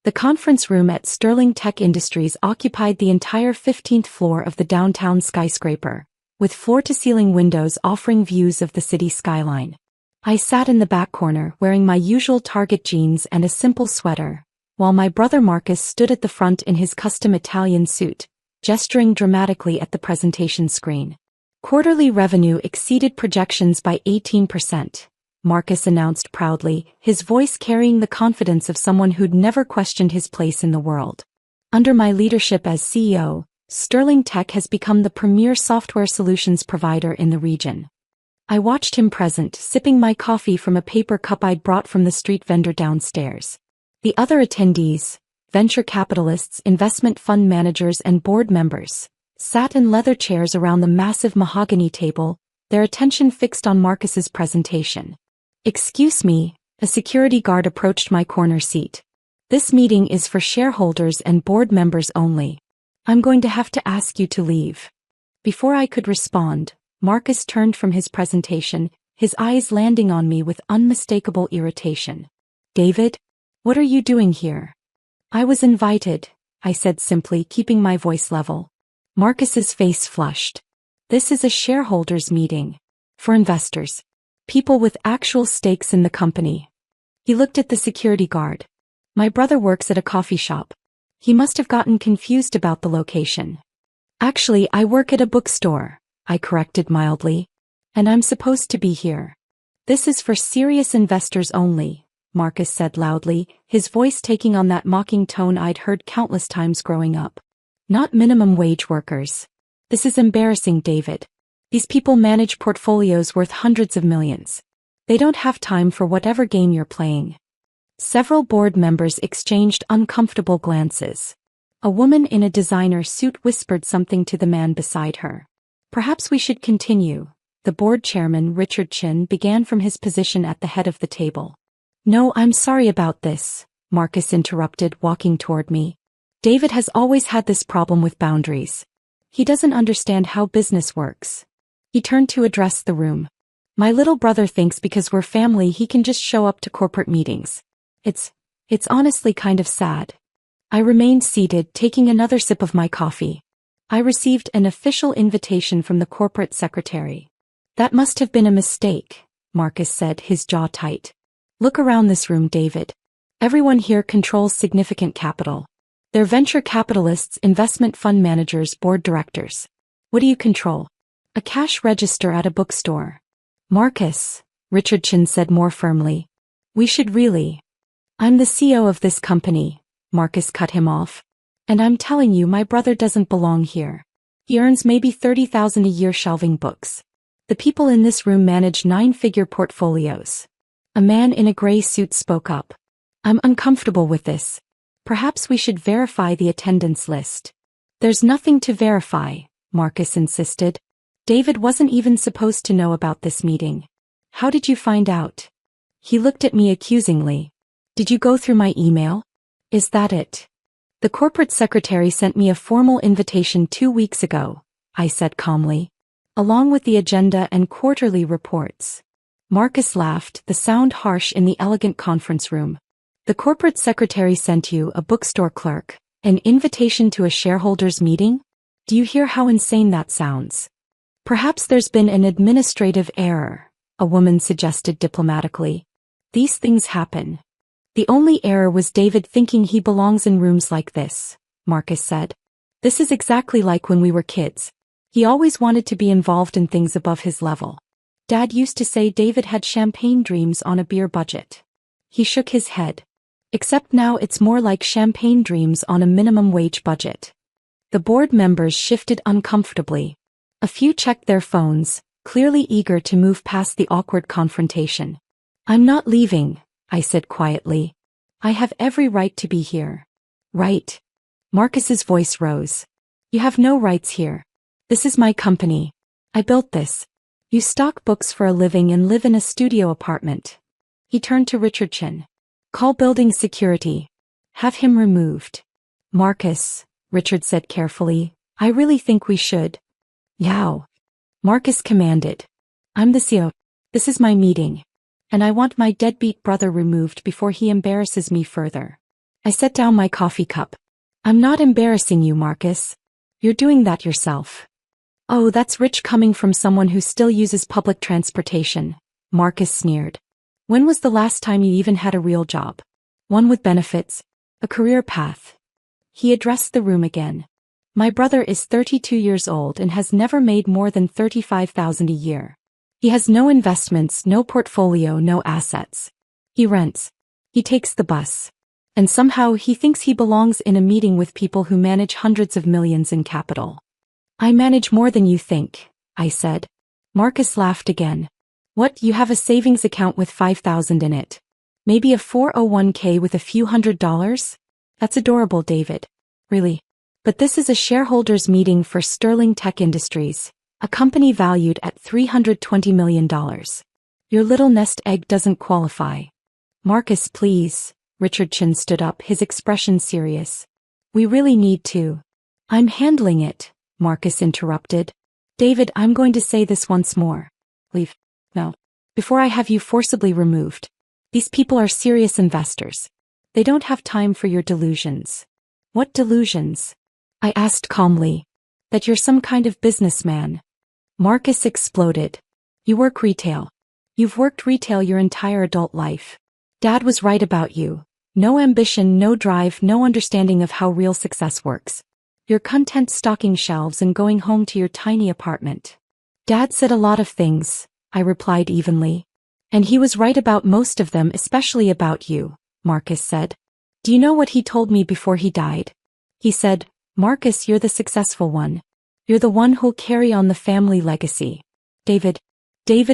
The conference room at Sterling Tech Industries occupied the entire 15th floor of the downtown skyscraper, with floor-to-ceiling windows offering views of the city skyline. I sat in the back corner wearing my usual Target jeans and a simple sweater, while my brother Marcus stood at the front in his custom Italian suit, gesturing dramatically at the presentation screen. Quarterly revenue exceeded projections by 18%. Marcus announced proudly, his voice carrying the confidence of someone who'd never questioned his place in the world. Under my leadership as CEO, Sterling Tech has become the premier software solutions provider in the region. I watched him present, sipping my coffee from a paper cup I'd brought from the street vendor downstairs. The other attendees, venture capitalists, investment fund managers and board members, sat in leather chairs around the massive mahogany table, their attention fixed on Marcus's presentation. "Excuse me," a security guard approached my corner seat. "This meeting is for shareholders and board members only. I'm going to have to ask you to leave." Before I could respond, Marcus turned from his presentation, his eyes landing on me with unmistakable irritation. "David, what are you doing here?" "I was invited," I said simply, keeping my voice level. Marcus's face flushed. "This is a shareholders' meeting. For investors. People with actual stakes in the company." He looked at the security guard. "My brother works at a coffee shop. He must have gotten confused about the location." "Actually, I work at a bookstore," I corrected mildly. "And I'm supposed to be here." "This is for serious investors only," Marcus said loudly, his voice taking on that mocking tone I'd heard countless times growing up. "Not minimum wage workers. This is embarrassing, David. These people manage portfolios worth hundreds of millions. They don't have time for whatever game you're playing." Several board members exchanged uncomfortable glances. A woman in a designer suit whispered something to the man beside her. "Perhaps we should continue," the board chairman, Richard Chin, began from his position at the head of the table. "No, I'm sorry about this," Marcus interrupted, walking toward me. "David has always had this problem with boundaries. He doesn't understand how business works." He turned to address the room. "My little brother thinks because we're family he can just show up to corporate meetings. It's honestly kind of sad." I remained seated, taking another sip of my coffee. I received an official invitation from the corporate secretary. "That must have been a mistake," Marcus said, his jaw tight. "Look around this room, David. Everyone here controls significant capital. They're venture capitalists, investment fund managers, board directors. What do you control? A cash register at a bookstore." "Marcus," Richard Chin said more firmly. "We should really—" "I'm the CEO of this company," Marcus cut him off. "And I'm telling you, my brother doesn't belong here. He earns maybe $30,000 a year shelving books. The people in this room manage 9-figure portfolios." A man in a gray suit spoke up. "I'm uncomfortable with this. Perhaps we should verify the attendance list." "There's nothing to verify," Marcus insisted. "David wasn't even supposed to know about this meeting. How did you find out?" He looked at me accusingly. "Did you go through my email? Is that it?" "The corporate secretary sent me a formal invitation 2 weeks ago," I said calmly, "along with the agenda and quarterly reports." Marcus laughed, the sound harsh in the elegant conference room. "The corporate secretary sent you, a bookstore clerk, an invitation to a shareholders' meeting? Do you hear how insane that sounds?" "Perhaps there's been an administrative error," a woman suggested diplomatically. "These things happen." "The only error was David thinking he belongs in rooms like this," Marcus said. "This is exactly like when we were kids. He always wanted to be involved in things above his level. Dad used to say David had champagne dreams on a beer budget." He shook his head. "Except now it's more like champagne dreams on a minimum wage budget." The board members shifted uncomfortably. A few checked their phones, clearly eager to move past the awkward confrontation. "I'm not leaving," I said quietly. "I have every right to be here." "Right?" Marcus's voice rose. "You have no rights here. This is my company. I built this. You stock books for a living and live in a studio apartment." He turned to Richard Chin. "Call building security. Have him removed." "Marcus," Richard said carefully, "I really think we should." "Yow," Marcus commanded. "I'm the CEO. This is my meeting. And I want my deadbeat brother removed before he embarrasses me further." I set down my coffee cup. I'm not embarrassing you, Marcus. You're doing that yourself. Oh, that's rich coming from someone who still uses public transportation, Marcus sneered. When was the last time you even had a real job? One with benefits, a career path. He addressed the room again. My brother is 32 years old and has never made more than $35,000 a year. He has no investments, no portfolio, no assets. He rents. He takes the bus. And somehow he thinks he belongs in a meeting with people who manage hundreds of millions in capital. I manage more than you think, I said. Marcus laughed again. What, you have a savings account with $5,000 in it? Maybe a 401k with a few $100s? That's adorable, David. Really. But this is a shareholders meeting for Sterling Tech Industries, a company valued at $320 million. Your little nest egg doesn't qualify. Marcus, please. Richard Chin stood up, his expression serious. We really need to. I'm handling it, Marcus interrupted. David, I'm going to say this once more. Leave. No. Before I have you forcibly removed. These people are serious investors. They don't have time for your delusions. What delusions? I asked calmly. That you're some kind of businessman. Marcus exploded. You work retail. You've worked retail your entire adult life. Dad was right about you. No ambition, no drive, no understanding of how real success works. You're content stocking shelves and going home to your tiny apartment. Dad said a lot of things, I replied evenly. And he was right about most of them, especially about you, Marcus said. Do you know what he told me before he died? He said, Marcus, you're the successful one. You're the one who'll carry on the family legacy. David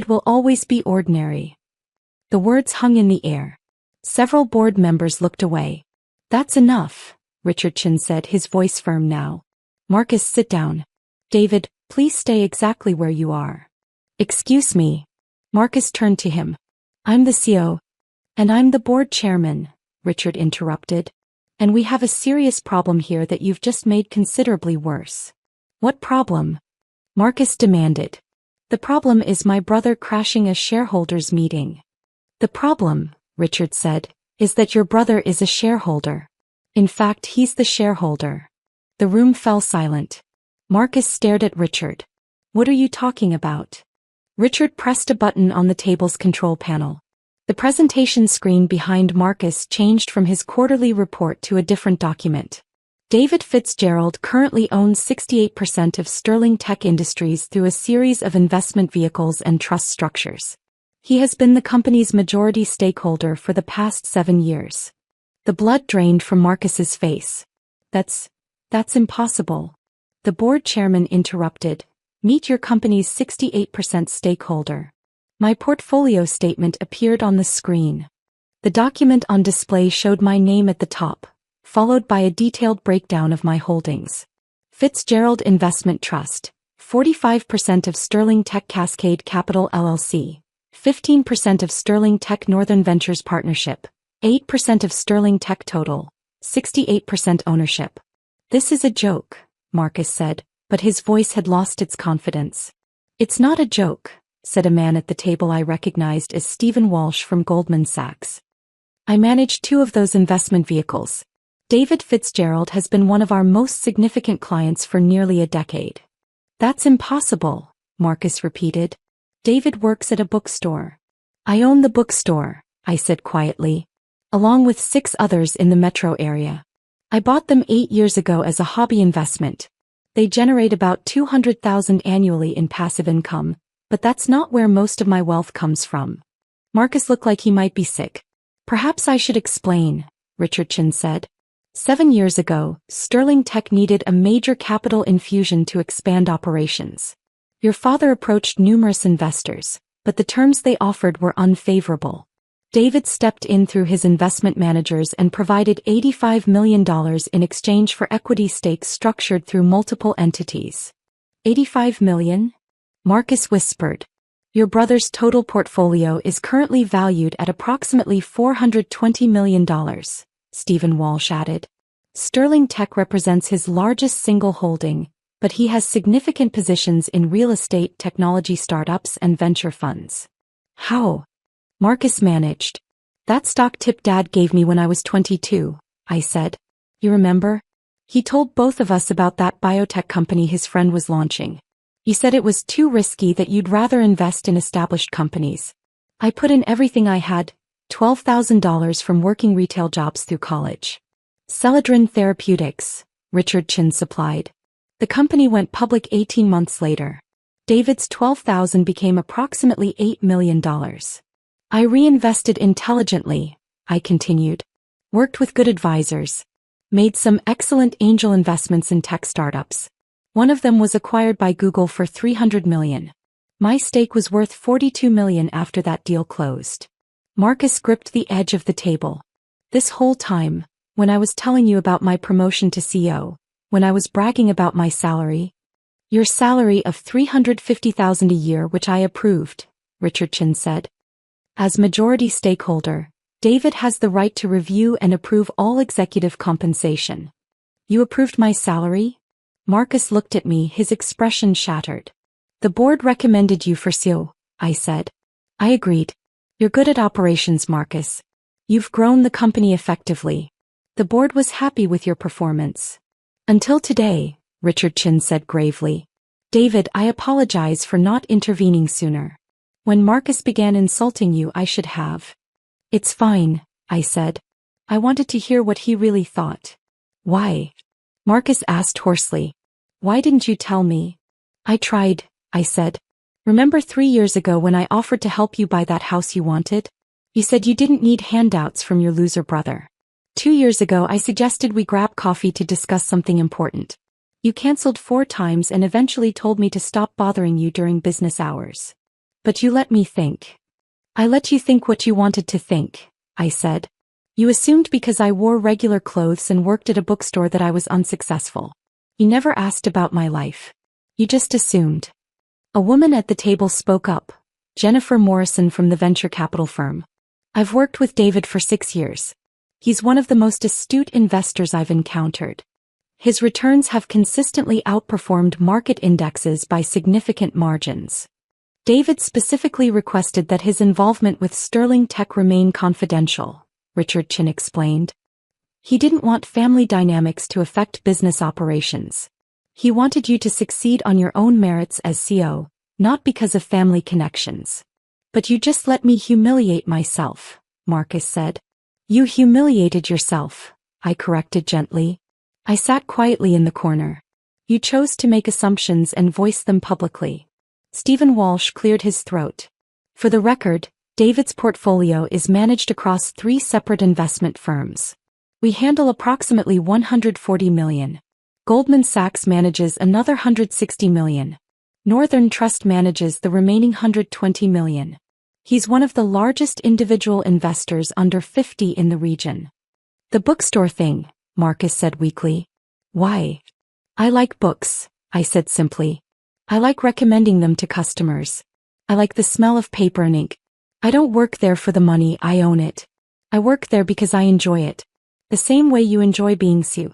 will always be ordinary. The words hung in the air. Several board members looked away. That's enough, Richard Chin said, his voice firm now. Marcus, sit down. David, please stay exactly where you are. Excuse me. Marcus turned to him. I'm the CEO. And I'm the board chairman, Richard interrupted. And we have a serious problem here that you've just made considerably worse. What problem? Marcus demanded. The problem is my brother crashing a shareholders meeting. The problem, Richard said, is that your brother is a shareholder. In fact, he's the shareholder. The room fell silent. Marcus stared at Richard. What are you talking about? Richard pressed a button on the table's control panel. The presentation screen behind Marcus changed from his quarterly report to a different document. David Fitzgerald currently owns 68% of Sterling Tech Industries through a series of investment vehicles and trust structures. He has been the company's majority stakeholder for the past 7 years. The blood drained from Marcus's face. That's impossible. The board chairman interrupted. Meet your company's 68% stakeholder. My portfolio statement appeared on the screen. The document on display showed my name at the top, followed by a detailed breakdown of my holdings. Fitzgerald Investment Trust, 45% of Sterling Tech Cascade Capital LLC, 15% of Sterling Tech Northern Ventures Partnership, 8% of Sterling Tech Total, 68% ownership. This is a joke, Marcus said, but his voice had lost its confidence. It's not a joke, said a man at the table I recognized as Stephen Walsh from Goldman Sachs. I manage 2 of those investment vehicles. David Fitzgerald has been one of our most significant clients for nearly a decade. That's impossible, Marcus repeated. David works at a bookstore. I own the bookstore, I said quietly, along with 6 others in the metro area. I bought them 8 years ago as a hobby investment. They generate about $200,000 annually in passive income, but that's not where most of my wealth comes from. Marcus looked like he might be sick. Perhaps I should explain, Richard Chin said. 7 years ago, Sterling Tech needed a major capital infusion to expand operations. Your father approached numerous investors, but the terms they offered were unfavorable. David stepped in through his investment managers and provided $85 million in exchange for equity stakes structured through multiple entities. $85 million? Marcus whispered. Your brother's total portfolio is currently valued at approximately $420 million, Stephen Walsh added. Sterling Tech represents his largest single holding, but he has significant positions in real estate, technology startups, and venture funds. How? Marcus managed. That stock tip Dad gave me when I was 22, I said. You remember? He told both of us about that biotech company his friend was launching. You said it was too risky, that you'd rather invest in established companies. I put in everything I had, $12,000 from working retail jobs through college. Celadrin Therapeutics, Richard Chin supplied. The company went public 18 months later. David's $12,000 became approximately $8 million. I reinvested intelligently, I continued. Worked with good advisors. Made some excellent angel investments in tech startups. One of them was acquired by Google for $300 million. My stake was worth $42 million after that deal closed. Marcus gripped the edge of the table. This whole time, when I was telling you about my promotion to CEO, when I was bragging about my salary, your salary of $350,000 a year, which I approved, Richard Chin said. As majority stakeholder, David has the right to review and approve all executive compensation. You approved my salary? Marcus looked at me, his expression shattered. The board recommended you for CEO, I said. I agreed. You're good at operations, Marcus. You've grown the company effectively. The board was happy with your performance. Until today, Richard Chin said gravely. David, I apologize for not intervening sooner. When Marcus began insulting you, I should have. It's fine, I said. I wanted to hear what he really thought. Why? Marcus asked hoarsely. Why didn't you tell me? I tried, I said. Remember 3 years ago when I offered to help you buy that house you wanted? You said you didn't need handouts from your loser brother. 2 years ago I suggested we grab coffee to discuss something important. You canceled 4 times and eventually told me to stop bothering you during business hours. But you let me think. I let you think what you wanted to think, I said. You assumed because I wore regular clothes and worked at a bookstore that I was unsuccessful. You never asked about my life. You just assumed. A woman at the table spoke up, Jennifer Morrison from the venture capital firm. I've worked with David for 6 years. He's one of the most astute investors I've encountered. His returns have consistently outperformed market indexes by significant margins. David specifically requested that his involvement with Sterling Tech remain confidential, Richard Chin explained. He didn't want family dynamics to affect business operations. He wanted you to succeed on your own merits as CEO, not because of family connections. But you just let me humiliate myself, Marcus said. You humiliated yourself, I corrected gently. I sat quietly in the corner. You chose to make assumptions and voice them publicly. Stephen Walsh cleared his throat. For the record, David's portfolio is managed across 3 separate investment firms. We handle approximately $140 million. Goldman Sachs manages another $160 million. Northern Trust manages the remaining $120 million. He's one of the largest individual investors under 50 in the region. The bookstore thing, Marcus said weakly. Why? I like books, I said simply. I like recommending them to customers. I like the smell of paper and ink. I don't work there for the money, I own it. I work there because I enjoy it. The same way you enjoy being CEO.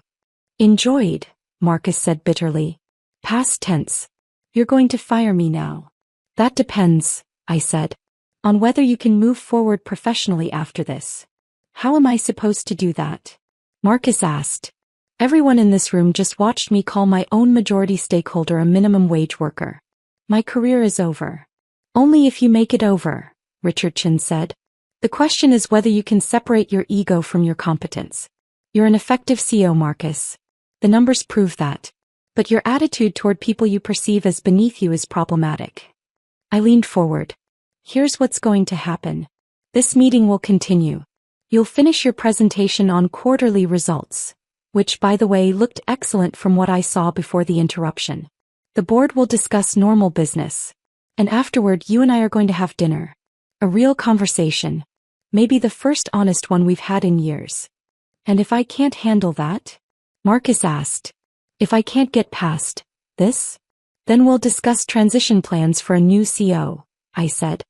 Enjoyed, Marcus said bitterly. Past tense. You're going to fire me now. That depends, I said, on whether you can move forward professionally after this. How am I supposed to do that? Marcus asked. Everyone in this room just watched me call my own majority stakeholder a minimum wage worker. My career is over. Only if you make it over, Richard Chin said. The question is whether you can separate your ego from your competence. You're an effective CEO, Marcus. The numbers prove that. But your attitude toward people you perceive as beneath you is problematic. I leaned forward. Here's what's going to happen. This meeting will continue. You'll finish your presentation on quarterly results, which by the way looked excellent from what I saw before the interruption. The board will discuss normal business. And afterward you and I are going to have dinner. A real conversation. Maybe the first honest one we've had in years. And if I can't handle that? Marcus asked. If I can't get past this? Then we'll discuss transition plans for a new CEO, I said.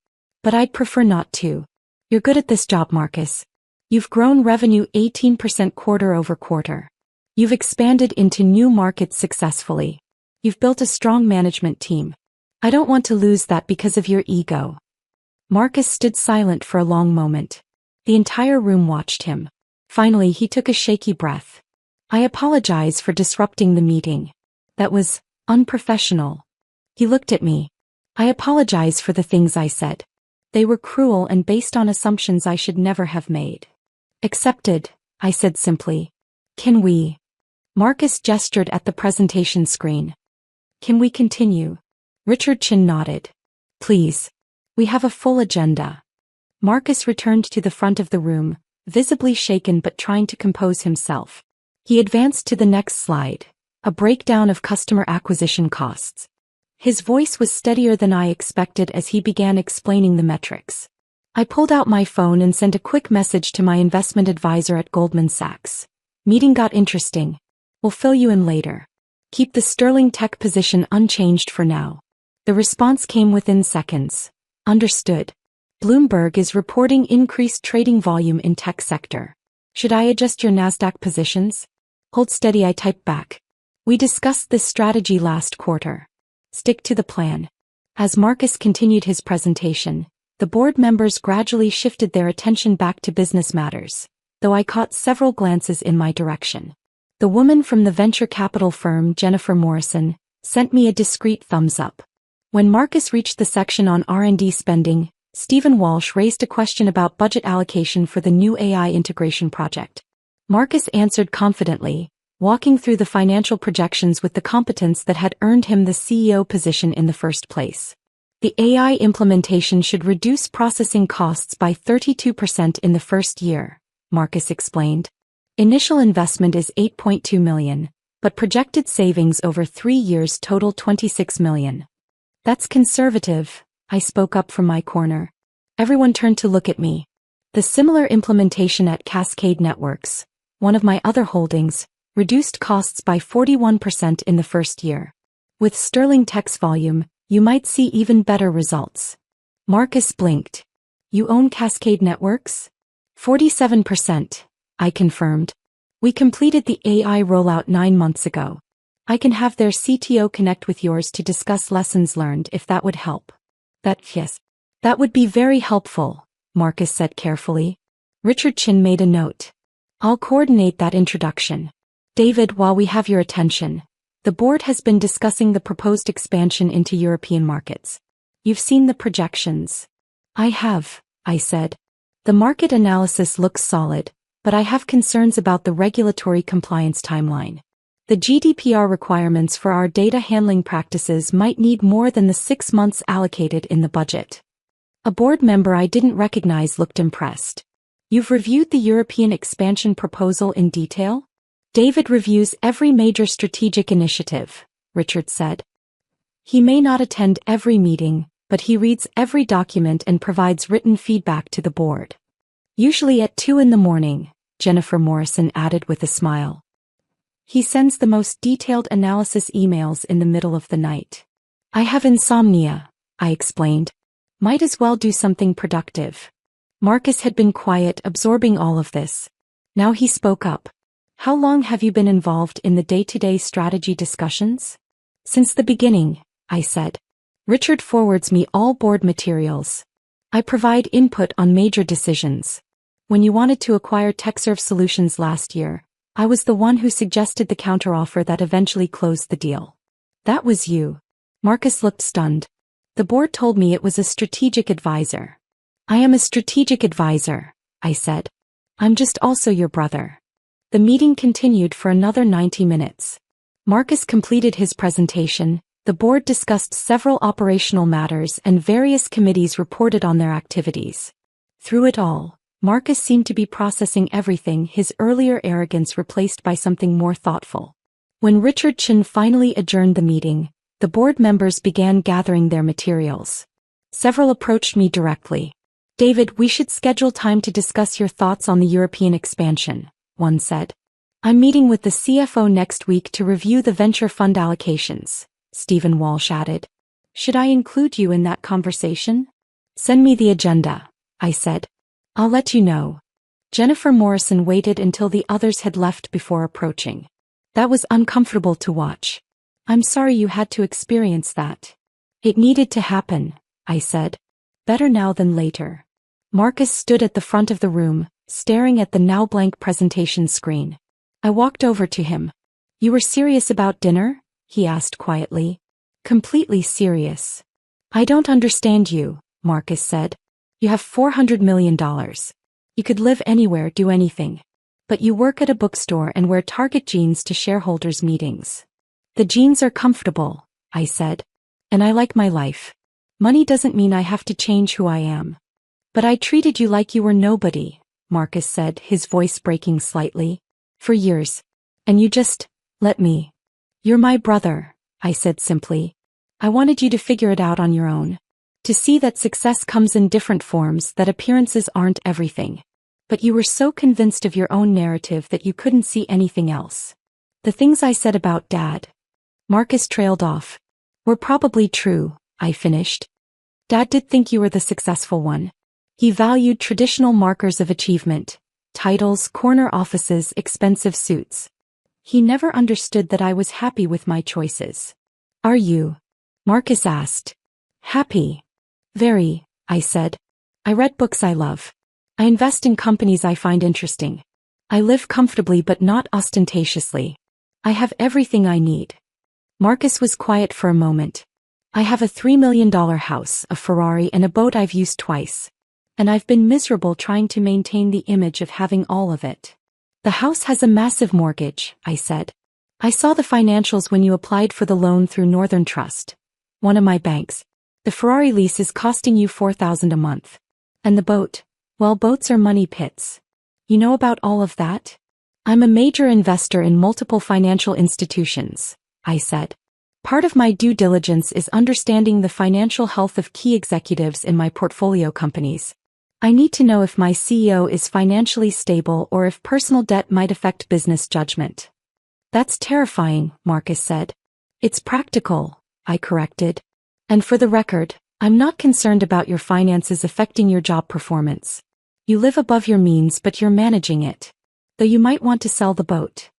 But I'd prefer not to. You're good at this job, Marcus. You've grown revenue 18% quarter over quarter. You've expanded into new markets successfully. You've built a strong management team. I don't want to lose that because of your ego. Marcus stood silent for a long moment. The entire room watched him. Finally, he took a shaky breath. I apologize for disrupting the meeting. That was unprofessional. He looked at me. I apologize for the things I said. They were cruel and based on assumptions I should never have made. Accepted, I said simply. Can we? Marcus gestured at the presentation screen. Can we continue? Richard Chin nodded. Please. We have a full agenda. Marcus returned to the front of the room, visibly shaken but trying to compose himself. He advanced to the next slide, a breakdown of customer acquisition costs. His voice was steadier than I expected as he began explaining the metrics. I pulled out my phone and sent a quick message to my investment advisor at Goldman Sachs. Meeting got interesting. We'll fill you in later. Keep the Sterling Tech position unchanged for now. The response came within seconds. Understood. Bloomberg is reporting increased trading volume in tech sector. Should I adjust your Nasdaq positions? Hold steady, I typed back. We discussed this strategy last quarter. Stick to the plan. As Marcus continued his presentation, the board members gradually shifted their attention back to business matters, though I caught several glances in my direction. The woman from the venture capital firm, Jennifer Morrison, sent me a discreet thumbs up. When Marcus reached the section on R&D spending, Stephen Walsh raised a question about budget allocation for the new AI integration project. Marcus answered confidently, walking through the financial projections with the competence that had earned him the CEO position in the first place. The AI implementation should reduce processing costs by 32% in the first year, Marcus explained. Initial investment is $8.2 million, but projected savings over 3 years total $26 million. That's conservative, I spoke up from my corner. Everyone turned to look at me. The similar implementation at Cascade Networks, one of my other holdings, reduced costs by 41% in the first year. With Sterling Tech's volume, you might see even better results. Marcus blinked. You own Cascade Networks? 47%, I confirmed. We completed the AI rollout 9 months ago. I can have their CTO connect with yours to discuss lessons learned if that would help. Yes. That would be very helpful, Marcus said carefully. Richard Chin made a note. I'll coordinate that introduction. David, while we have your attention, the board has been discussing the proposed expansion into European markets. You've seen the projections. I have, I said. The market analysis looks solid, but I have concerns about the regulatory compliance timeline. The GDPR requirements for our data handling practices might need more than the 6 months allocated in the budget. A board member I didn't recognize looked impressed. You've reviewed the European expansion proposal in detail? David reviews every major strategic initiative, Richard said. He may not attend every meeting, but he reads every document and provides written feedback to the board. Usually at 2 a.m, Jennifer Morrison added with a smile. He sends the most detailed analysis emails in the middle of the night. I have insomnia, I explained. Might as well do something productive. Marcus had been quiet, absorbing all of this. Now he spoke up. How long have you been involved in the day-to-day strategy discussions? Since the beginning, I said. Richard forwards me all board materials. I provide input on major decisions. When you wanted to acquire TechServe Solutions last year, I was the one who suggested the counteroffer that eventually closed the deal. That was you. Marcus looked stunned. The board told me it was a strategic advisor. I am a strategic advisor, I said. I'm just also your brother. The meeting continued for another 90 minutes. Marcus completed his presentation, the board discussed several operational matters and various committees reported on their activities. Through it all, Marcus seemed to be processing everything, his earlier arrogance replaced by something more thoughtful. When Richard Chin finally adjourned the meeting, the board members began gathering their materials. Several approached me directly. David, we should schedule time to discuss your thoughts on the European expansion, one said. I'm meeting with the CFO next week to review the venture fund allocations, Stephen Walsh added. Should I include you in that conversation? Send me the agenda, I said. I'll let you know. Jennifer Morrison waited until the others had left before approaching. That was uncomfortable to watch. I'm sorry you had to experience that. It needed to happen, I said. Better now than later. Marcus stood at the front of the room, staring at the now blank presentation screen. I walked over to him. "You were serious about dinner?" he asked quietly. "Completely serious." "I don't understand you," Marcus said. "You have $400 million. You could live anywhere, do anything. But you work at a bookstore and wear Target jeans to shareholders' meetings." "The jeans are comfortable," I said. "And I like my life. Money doesn't mean I have to change who I am." "But I treated you like you were nobody," Marcus said, his voice breaking slightly. "For years. And you just let me." "You're my brother," I said simply. "I wanted you to figure it out on your own. To see that success comes in different forms, that appearances aren't everything. But you were so convinced of your own narrative that you couldn't see anything else. The things I said about Dad." Marcus trailed off. "Were probably true," I finished. "Dad did think you were the successful one. He valued traditional markers of achievement, titles, corner offices, expensive suits. He never understood that I was happy with my choices." "Are you?" Marcus asked. "Happy?" "Very," I said. "I read books I love. I invest in companies I find interesting. I live comfortably but not ostentatiously. I have everything I need." Marcus was quiet for a moment. "I have a $3 million house, a Ferrari, and a boat I've used twice. And I've been miserable trying to maintain the image of having all of it." "The house has a massive mortgage," I said. "I saw the financials when you applied for the loan through Northern Trust, one of my banks. The Ferrari lease is costing you $4,000 a month. And the boat, well, boats are money pits. You know about all of that?" "I'm a major investor in multiple financial institutions," I said. "Part of my due diligence is understanding the financial health of key executives in my portfolio companies. I need to know if my CEO is financially stable or if personal debt might affect business judgment." "That's terrifying," Marcus said. "It's practical," I corrected. "And for the record, I'm not concerned about your finances affecting your job performance. You live above your means but you're managing it. Though you might want to sell the boat."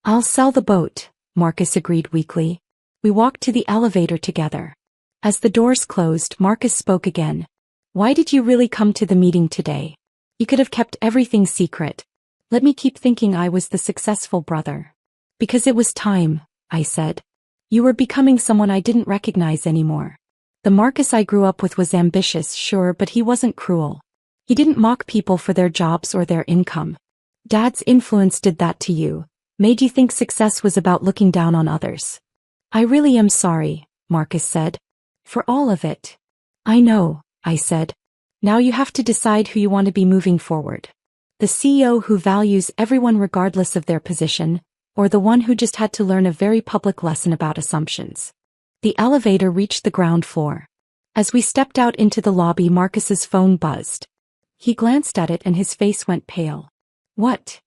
"I'll sell the boat," Marcus agreed weakly. We walked to the elevator together. As the doors closed, Marcus spoke again. "Why did you really come to the meeting today? You could have kept everything secret. Let me keep thinking I was the successful brother." "Because it was time," I said. "You were becoming someone I didn't recognize anymore. The Marcus I grew up with was ambitious, sure, but he wasn't cruel. He didn't mock people for their jobs or their income. Dad's influence did that to you, made you think success was about looking down on others." "I really am sorry," Marcus said. "For all of it." "I know," I said. "Now you have to decide who you want to be moving forward. The CEO who values everyone regardless of their position, or the one who just had to learn a very public lesson about assumptions." The elevator reached the ground floor. As we stepped out into the lobby, Marcus's phone buzzed. He glanced at it and his face went pale. "What?"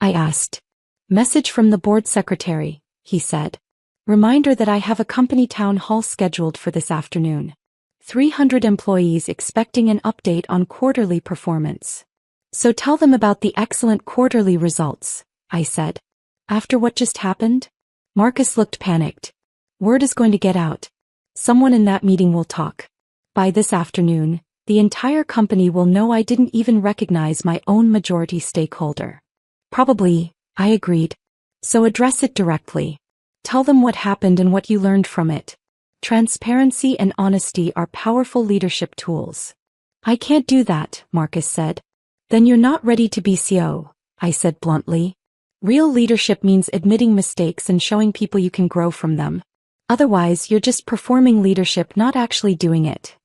I asked. "Message from the board secretary," he said. "Reminder that I have a company town hall scheduled for this afternoon. 300 employees expecting an update on quarterly performance. So tell them about the excellent quarterly results," I said. "After what just happened?" Marcus looked panicked. "Word is going to get out. Someone in that meeting will talk. By this afternoon, the entire company will know I didn't even recognize my own majority stakeholder." "Probably," I agreed. "So address it directly. Tell them what happened and what you learned from it. Transparency and honesty are powerful leadership tools." "I can't do that," Marcus said. "Then you're not ready to be CEO," I said bluntly. "Real leadership means admitting mistakes and showing people you can grow from them. Otherwise, you're just performing leadership, not actually doing it."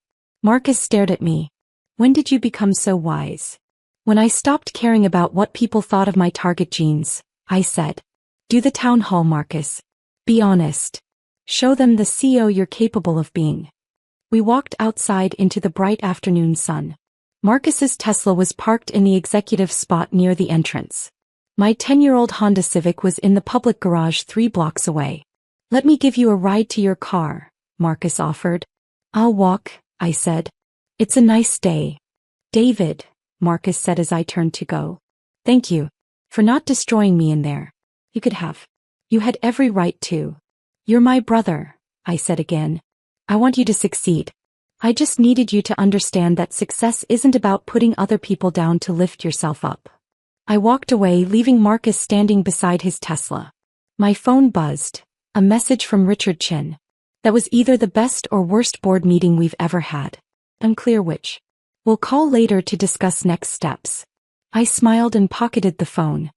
Marcus stared at me. "When did you become so wise?" "When I stopped caring about what people thought of my Target jeans," I said. "Do the town hall, Marcus. Be honest. Show them the CEO you're capable of being." We walked outside into the bright afternoon sun. Marcus's Tesla was parked in the executive spot near the entrance. My 10-year-old Honda Civic was in the public garage 3 blocks away. "Let me give you a ride to your car," Marcus offered. "I'll walk," I said. "It's a nice day." "David," Marcus said as I turned to go. "Thank you. For not destroying me in there. You could have. You had every right to. You're my brother," I said again. "I want you to succeed. I just needed you to understand that success isn't about putting other people down to lift yourself up." I walked away, leaving Marcus standing beside his Tesla. My phone buzzed. A message from Richard Chin. That was either the best or worst board meeting we've ever had. Unclear which. We'll call later to discuss next steps. I smiled and pocketed the phone.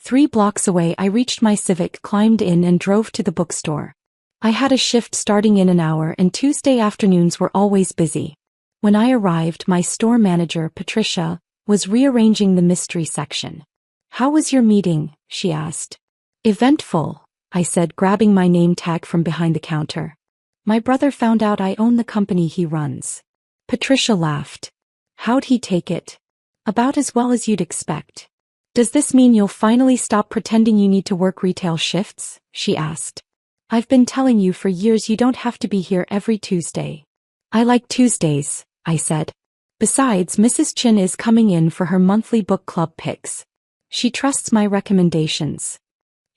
3 blocks away I reached my Civic, climbed in and drove to the bookstore. I had a shift starting in an hour and Tuesday afternoons were always busy. When I arrived, my store manager, Patricia, was rearranging the mystery section. "How was your meeting?" she asked. "Eventful," I said, grabbing my name tag from behind the counter. "My brother found out I own the company he runs." Patricia laughed. "How'd he take it?" "About as well as you'd expect." "Does this mean you'll finally stop pretending you need to work retail shifts?" she asked. "I've been telling you for years you don't have to be here every Tuesday." "I like Tuesdays," I said. "Besides, Mrs. Chin is coming in for her monthly book club picks. She trusts my recommendations."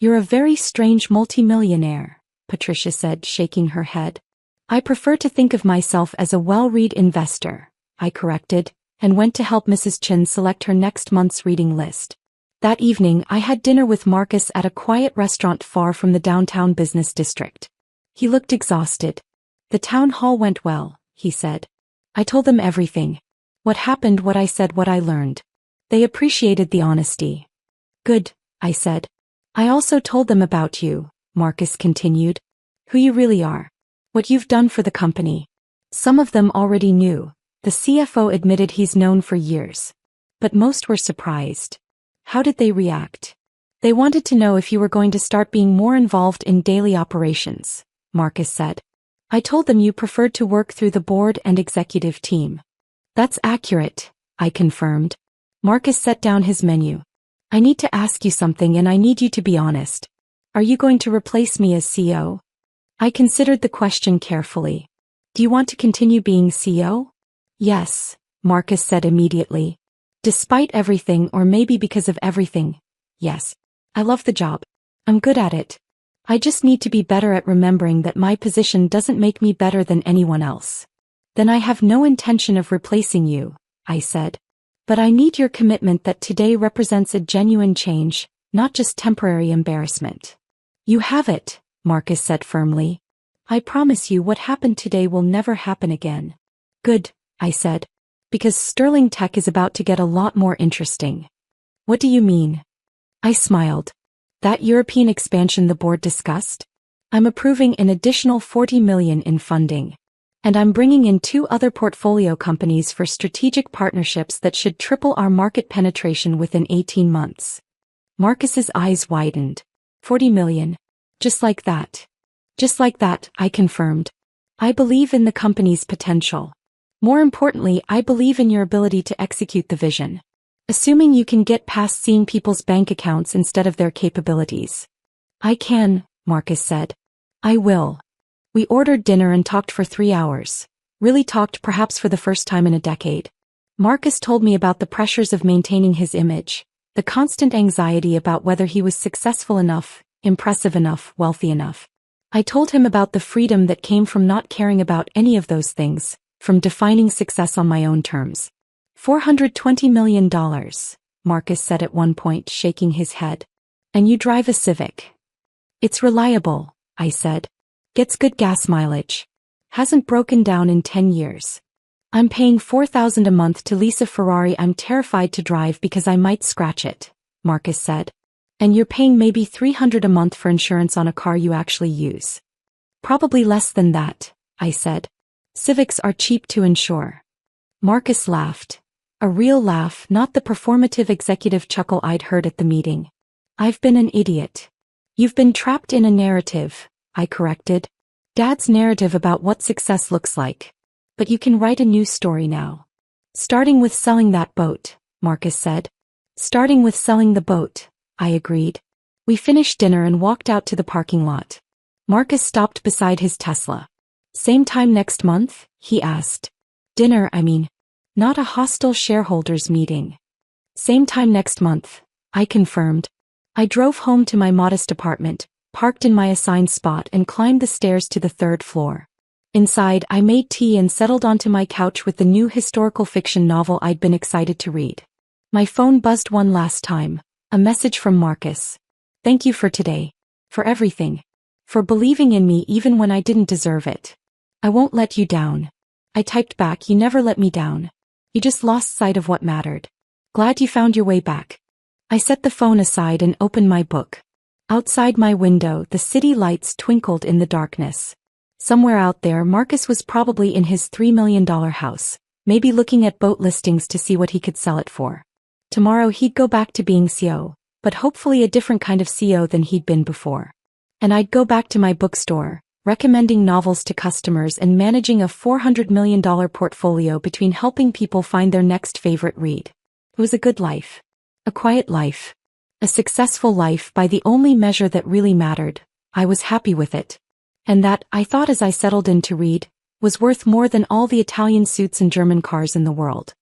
"You're a very strange multimillionaire," Patricia said, shaking her head. "I prefer to think of myself as a well-read investor," I corrected, and went to help Mrs. Chin select her next month's reading list. That evening I had dinner with Marcus at a quiet restaurant far from the downtown business district. He looked exhausted. "The town hall went well," he said. "I told them everything. What happened, what I said, what I learned. They appreciated the honesty." "Good," I said. "I also told them about you," Marcus continued. "Who you really are. What you've done for the company." Some of them already knew. The CFO admitted he's known for years. But most were surprised. "How did they react?" "They wanted to know if you were going to start being more involved in daily operations," Marcus said. "I told them you preferred to work through the board and executive team." "That's accurate," I confirmed. Marcus set down his menu. "I need to ask you something and I need you to be honest. Are you going to replace me as CEO?" I considered the question carefully. "Do you want to continue being CEO?" "Yes," Marcus said immediately. "Despite everything, or maybe because of everything, yes. I love the job. I'm good at it. I just need to be better at remembering that my position doesn't make me better than anyone else." "Then I have no intention of replacing you," I said. "But I need your commitment that today represents a genuine change, not just temporary embarrassment." "You have it," Marcus said firmly. "I promise you what happened today will never happen again." "Good," I said. "Because Sterling Tech is about to get a lot more interesting." "What do you mean?" I smiled. "That European expansion the board discussed? I'm approving an additional $40 million in funding. And I'm bringing in 2 other portfolio companies for strategic partnerships that should triple our market penetration within 18 months. Marcus's eyes widened. $40 million. Just like that. Just like that, I confirmed. I believe in the company's potential. More importantly, I believe in your ability to execute the vision. Assuming you can get past seeing people's bank accounts instead of their capabilities. "I can," Marcus said. "I will." We ordered dinner and talked for 3 hours. Really talked, perhaps for the first time in a decade. Marcus told me about the pressures of maintaining his image, the constant anxiety about whether he was successful enough, impressive enough, wealthy enough. I told him about the freedom that came from not caring about any of those things, from defining success on my own terms. $420 million, Marcus said at one point, shaking his head. "And you drive a Civic." "It's reliable," I said. "Gets good gas mileage. Hasn't broken down in 10 years. I'm paying $4,000 a month to lease a Ferrari I'm terrified to drive because I might scratch it," Marcus said. "And you're paying maybe $300 a month for insurance on a car you actually use." "Probably less than that," I said. "Civics are cheap to insure." Marcus laughed. A real laugh, not the performative executive chuckle I'd heard at the meeting. "I've been an idiot." "You've been trapped in a narrative," I corrected. "Dad's narrative about what success looks like. But you can write a new story now." "Starting with selling that boat," Marcus said. "Starting with selling the boat," I agreed. We finished dinner and walked out to the parking lot. Marcus stopped beside his Tesla. "Same time next month?" he asked. "Dinner, I mean. Not a hostile shareholders meeting." "Same time next month," I confirmed. I drove home to my modest apartment, parked in my assigned spot and climbed the stairs to the 3rd floor. Inside, I made tea and settled onto my couch with the new historical fiction novel I'd been excited to read. My phone buzzed one last time. A message from Marcus. Thank you for today. For everything. For believing in me even when I didn't deserve it. I won't let you down. I typed back, you never let me down. You just lost sight of what mattered. Glad you found your way back. I set the phone aside and opened my book. Outside my window, the city lights twinkled in the darkness. Somewhere out there, Marcus was probably in his $3 million house, maybe looking at boat listings to see what he could sell it for. Tomorrow he'd go back to being CEO, but hopefully a different kind of CEO than he'd been before. And I'd go back to my bookstore, recommending novels to customers and managing a $400 million portfolio between helping people find their next favorite read. It was a good life. A quiet life. A successful life by the only measure that really mattered. I was happy with it. And that, I thought as I settled in to read, was worth more than all the Italian suits and German cars in the world.